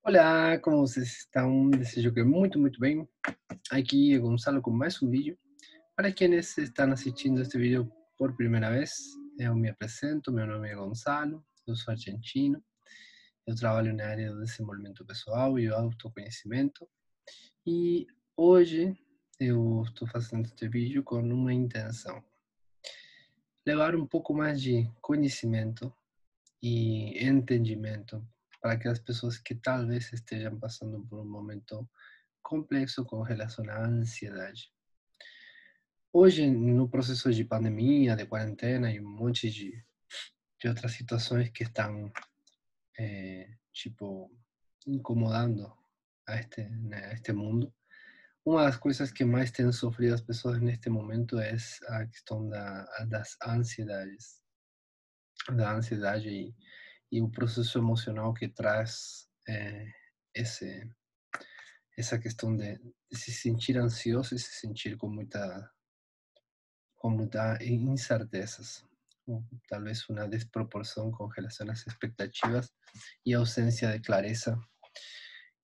Olá, como vocês estão? Desejo que muito bem. Aqui é Gonçalo com mais um vídeo. Para quienes estão assistindo este vídeo por primeira vez, eu me apresento, meu nome é Gonçalo, eu sou argentino, eu trabalho na área do desenvolvimento pessoal e autoconhecimento e hoje eu estou fazendo este vídeo com uma intenção, levar um pouco mais de conhecimento e entendimento para aquelas pessoas que talvez estejam passando por um momento complexo com relação à ansiedade. Hoje, no processo de pandemia, de quarentena e um monte de outras situações que estão, tipo, incomodando a este mundo, uma das coisas que mais têm sofrido as pessoas neste momento é a questão das ansiedades, da ansiedade e o processo emocional que traz esse, essa questão de se sentir ansioso e se sentir com muita incertezas, o talvez uma desproporção com relação às expectativas e ausência de clareza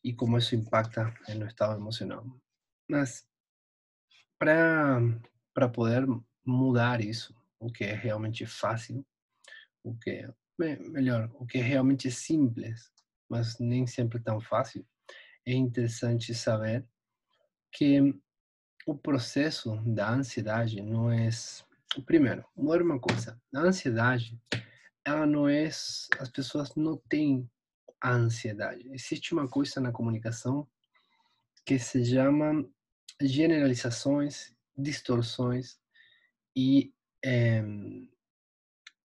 e como isso impacta no estado emocional. Mas para poder mudar isso, o que é realmente fácil, o que é melhor, o que é realmente simples, mas nem sempre tão fácil, é interessante saber que o processo da ansiedade não é. Primeiro, uma coisa, a ansiedade, ela não é. As pessoas não têm ansiedade. Existe uma coisa na comunicação que se chama generalizações, distorções e, eh,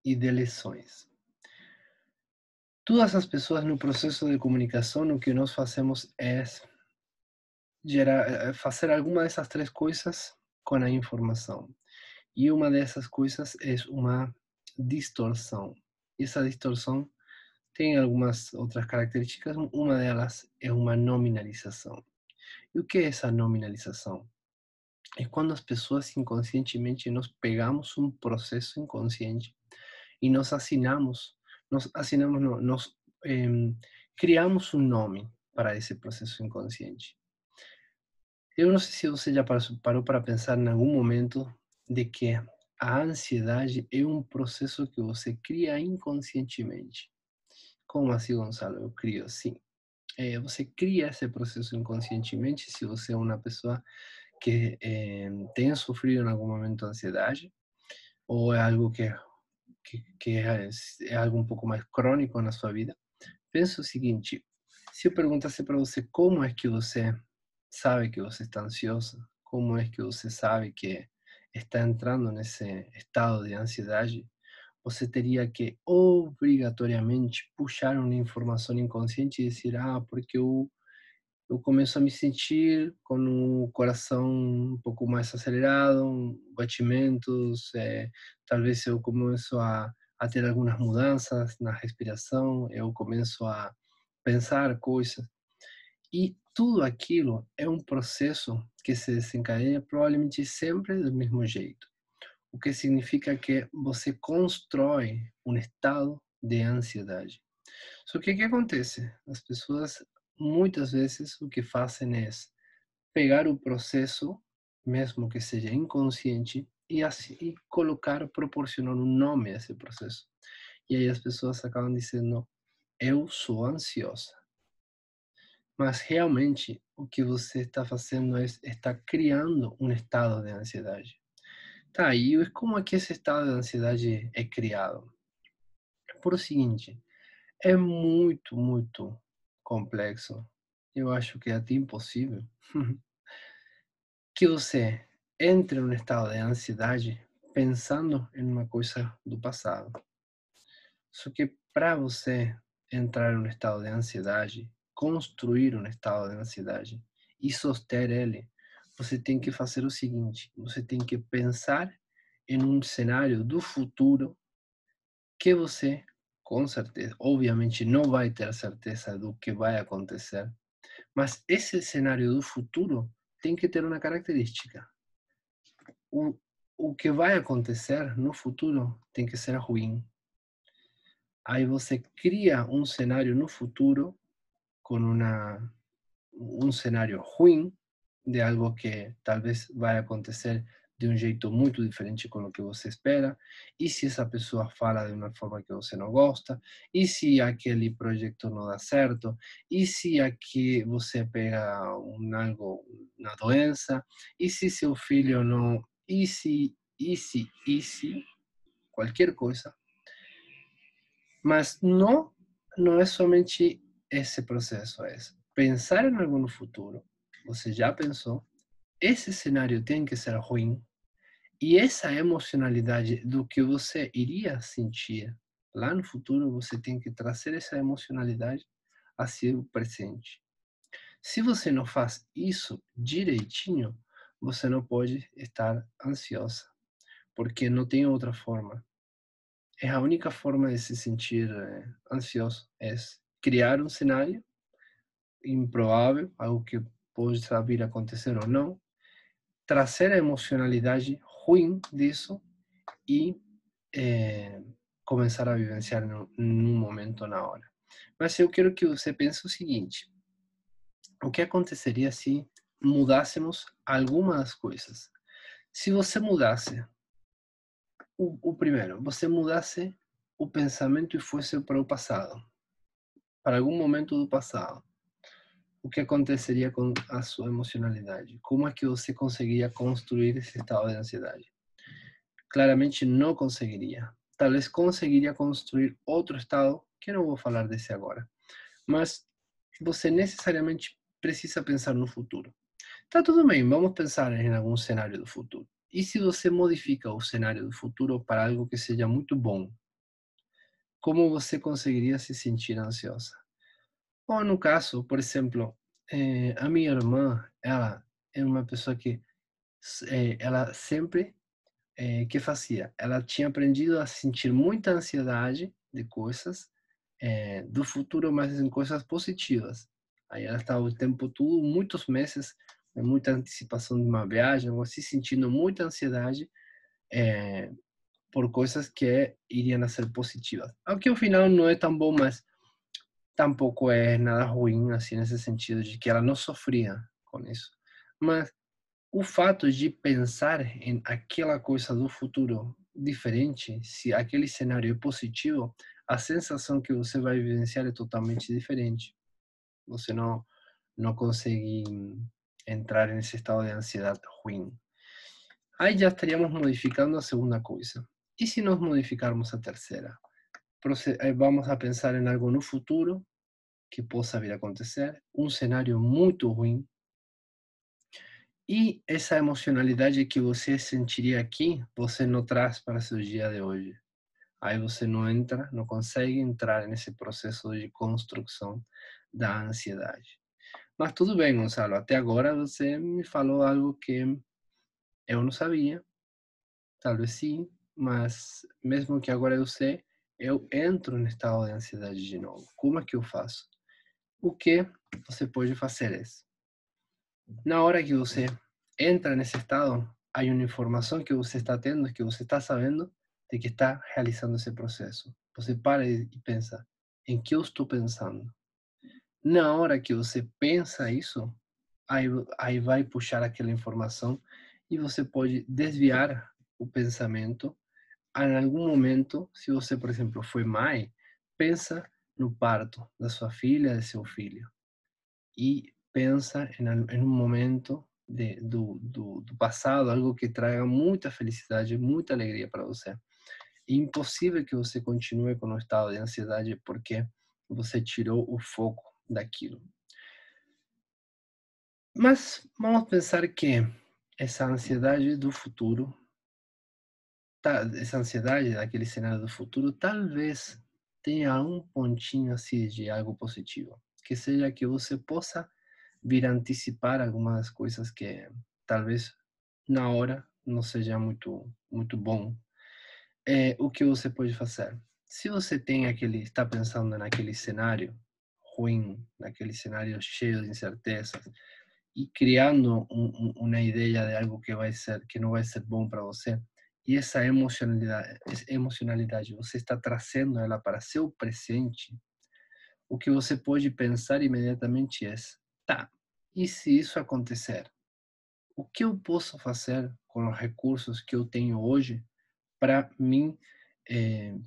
e deleções. Todas as pessoas no processo de comunicação, o que nós fazemos é fazer alguma dessas três coisas com a informação. E uma dessas coisas é uma distorção. E essa distorção tem algumas outras características, uma delas é uma nominalização. E o que é essa nominalização? É quando as pessoas inconscientemente nós pegamos um processo inconsciente e nós assinamos, não, nós criamos um nome para esse processo inconsciente. Eu não sei se você já parou para pensar em algum momento de que a ansiedade é um processo que você cria inconscientemente. Como assim, Gonçalo? Eu crio, sim. Você cria esse processo inconscientemente se você é uma pessoa que tenha sofrido em algum momento ansiedade, ou é algo que é algo um pouco mais crônico na sua vida. Pensa o seguinte, se eu perguntasse para você como é que você sabe que você está ansioso, como é que você sabe que está entrando nesse estado de ansiedade, você teria que obrigatoriamente puxar uma informação inconsciente e dizer, porque eu começo a me sentir com o coração um pouco mais acelerado, batimentos, talvez eu começo a ter algumas mudanças na respiração, eu começo a pensar coisas. E tudo aquilo é um processo que se desencadeia provavelmente sempre do mesmo jeito, o que significa que você constrói um estado de ansiedade. Só que o que acontece? As pessoas muitas vezes o que fazem é pegar o processo, mesmo que seja inconsciente, e assim e colocar, proporcionar um nome a esse processo. E aí as pessoas acabam dizendo, eu sou ansiosa. Mas realmente o que você está fazendo é está criando um estado de ansiedade. Tá, e como é que esse estado de ansiedade é criado? É por o seguinte, é muito complexo. Eu acho que é até impossível que você entre num estado de ansiedade pensando em uma coisa do passado. Só que para você entrar em um estado de ansiedade, construir um estado de ansiedade e soster ele, você tem que fazer o seguinte: você tem que pensar em um cenário do futuro que você, com certeza, obviamente não vai ter certeza do que vai acontecer, mas esse cenário do futuro tem que ter uma característica. O, o que vai acontecer no futuro tem que ser ruim. Aí você cria um cenário no futuro con um cenário ruim de algo que talvez vai acontecer de um jeito muito diferente com o que você espera, e se essa pessoa fala de uma forma que você não gosta, e se aquele projeto não dá certo, e se aqui você pega algo, uma doença, e se seu filho não, e se, qualquer coisa, mas não é somente esse processo, é pensar em algo no futuro. Você já pensou? Esse cenário tem que ser ruim e essa emocionalidade do que você iria sentir lá no futuro, você tem que trazer essa emocionalidade a seu presente. Se você não faz isso direitinho, você não pode estar ansiosa, porque não tem outra forma. É a única forma de se sentir ansioso, é criar um cenário improvável, algo que pode vir a acontecer ou não, trazer a emocionalidade ruim disso e eh, começar a vivenciar num momento na hora. Mas eu quero que você pense o seguinte: o que aconteceria se mudássemos algumas das coisas? Se você mudasse, o primeiro, você mudasse o pensamento e fosse para o passado, para algum momento do passado, o que aconteceria com a sua emocionalidade? Como é que você conseguiria construir esse estado de ansiedade? Claramente não conseguiria. Talvez conseguiria construir outro estado, que não vou falar desse agora, mas você necessariamente precisa pensar no futuro. Tá tudo bem, vamos pensar em algum cenário do futuro. E se você modifica o cenário do futuro para algo que seja muito bom, como você conseguiria se sentir ansiosa? Ou no caso, por exemplo, a minha irmã, ela é uma pessoa que ela sempre que fazia? Ela tinha aprendido a sentir muita ansiedade de coisas do futuro, mas em coisas positivas. Aí ela estava o tempo todo, muitos meses, muita antecipação de uma viagem, ou assim, sentindo muita ansiedade eh, por coisas que iriam a ser positivas. Aunque o final não é tão bom, mas tampouco é nada ruim, assim, nesse sentido de que ela não sofria com isso. Mas o fato de pensar em aquela coisa do futuro diferente, se aquele cenário é positivo, a sensação que você vai vivenciar é totalmente diferente. Você não consegue entrar nesse estado de ansiedade ruim. Aí já estaríamos modificando a segunda coisa. E se nós modificarmos a terceira? Vamos a pensar em algo no futuro que possa vir a acontecer, um cenário muito ruim, e essa emocionalidade que você sentiria aqui, você não traz para seu dia de hoje. Aí você não entra, não consegue entrar nesse processo de construção da ansiedade. Mas tudo bem, Gonçalo, até agora você me falou algo que eu não sabia, talvez sim, mas mesmo que agora eu sei, eu entro no estado de ansiedade de novo. Como é que eu faço? O que você pode fazer é, na hora que você entra nesse estado, há uma informação que você está tendo, que você está sabendo de que está realizando esse processo. Você para e pensa, em que eu estou pensando? Na hora que você pensa isso, aí vai puxar aquela informação e você pode desviar o pensamento. Em algum momento, se você, por exemplo, foi mãe, pensa no parto da sua filha, de seu filho e pensa em um momento do passado, algo que traga muita felicidade, muita alegria para você. É impossível que você continue com o estado de ansiedade porque você tirou o foco daquilo. Mas vamos pensar que essa ansiedade do futuro, essa ansiedade daquele cenário do futuro, talvez tenha um pontinho assim de algo positivo, que seja que você possa vir a antecipar algumas coisas que talvez na hora não seja muito bom. O que você pode fazer? Se você está pensando naquele cenário ruim, naquele cenário cheio de incertezas e criando uma ideia de algo que não vai ser bom para você, e essa emocionalidade você está trazendo ela para seu presente, o que você pode pensar imediatamente é: tá, e se isso acontecer? O que eu posso fazer com os recursos que eu tenho hoje para mim,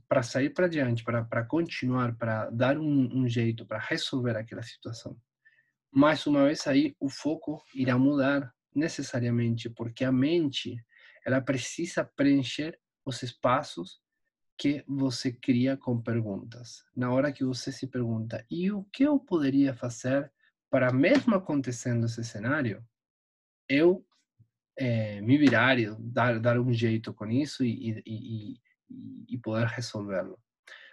para sair para diante, para continuar, para dar um jeito, para resolver aquela situação? Mais uma vez aí o foco irá mudar necessariamente, porque a mente, ela precisa preencher os espaços que você cria com perguntas. Na hora que você se pergunta: "E o que eu poderia fazer para mesmo acontecendo esse cenário, eu, me virar e dar um jeito com isso e poder resolvê-lo?".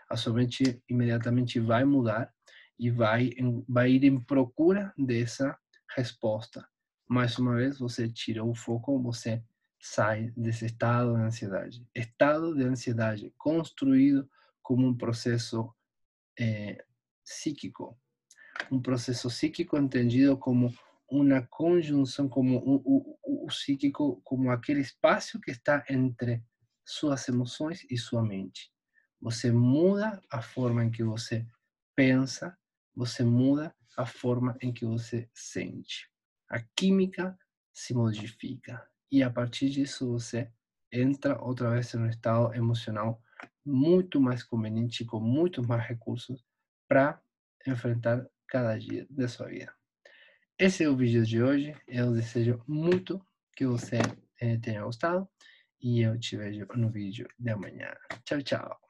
A sua mente imediatamente vai mudar e vai ir em procura dessa resposta. Mais uma vez, você tirou o foco, você sai desse estado de ansiedade construído como um processo psíquico, um processo psíquico entendido como uma conjunção, como o psíquico, como aquele espaço que está entre suas emoções e sua mente. Você muda a forma em que você pensa, você muda a forma em que você sente. A química se modifica e a partir disso você entra outra vez em um estado emocional muito mais conveniente, com muito mais recursos para enfrentar cada dia da sua vida. Esse é o vídeo de hoje. Eu desejo muito que você tenha gostado e eu te vejo no vídeo de amanhã. Tchau, tchau.